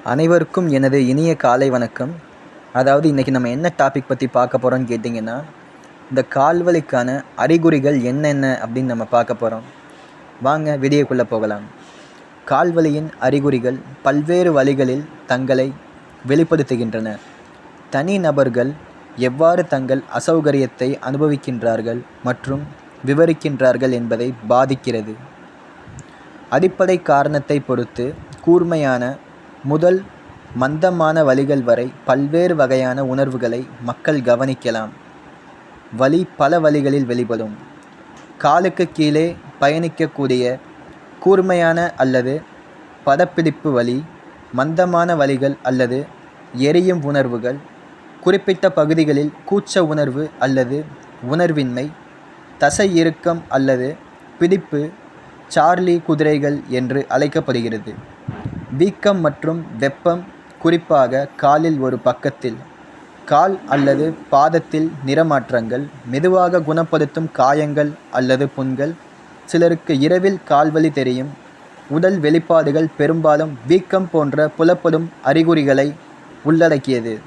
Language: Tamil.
அனைவருக்கும் எனது இனிய காலை வணக்கம். அதாவது இன்றைக்கி நம்ம என்ன டாபிக் பற்றி பார்க்க போகிறோம்னு கேட்டிங்கன்னா, இந்த கால்வலிக்கான அறிகுறிகள் என்னென்ன அப்படின்னு நம்ம பார்க்க போகிறோம். வாங்க வீடியோக்குள்ளே போகலாம். கால்வலியின் அறிகுறிகள் பல்வேறு வழிகளில் தங்களை வெளிப்படுத்துகின்றன. தனி நபர்கள் எவ்வாறு தங்கள் அசௌகரியத்தை அனுபவிக்கின்றார்கள் மற்றும் விவரிக்கின்றார்கள் என்பதை பாதிக்கிறது. அடிப்படை காரணத்தை பொறுத்து கூர்மையான முதல் மந்தமான வலிகள் வரை பல்வேறு வகையான உணர்வுகளை மக்கள் கவனிக்கலாம். வலி பல வழிகளில் வெளிப்படும். காலுக்கு கீழே பயணிக்கக்கூடிய கூர்மையான அல்லது படப்பிடிப்பு வலி, மந்தமான வலிகள் அல்லது எரியும் உணர்வுகள், குறிப்பிட்ட பகுதிகளில் கூச்ச உணர்வு அல்லது உணர்வின்மை, தசை இறுக்கம் அல்லது பிடிப்பு, சார்லி குதிரைகள் என்று அழைக்கப்படுகிறது. வீக்கம் மற்றும் வெப்பம், குறிப்பாக காலில் ஒரு பக்கத்தில், கால் அல்லது பாதத்தில் நிறமாற்றங்கள், மெதுவாக குணப்படுத்தும் காயங்கள் அல்லது புண்கள். சிலருக்கு இரவில் கால்வலி தெரியும். உடல் வெளிப்பாடுகள் பெரும்பாலும் வீக்கம் போன்ற புலப்படும் அறிகுறிகளை உள்ளடக்கியது.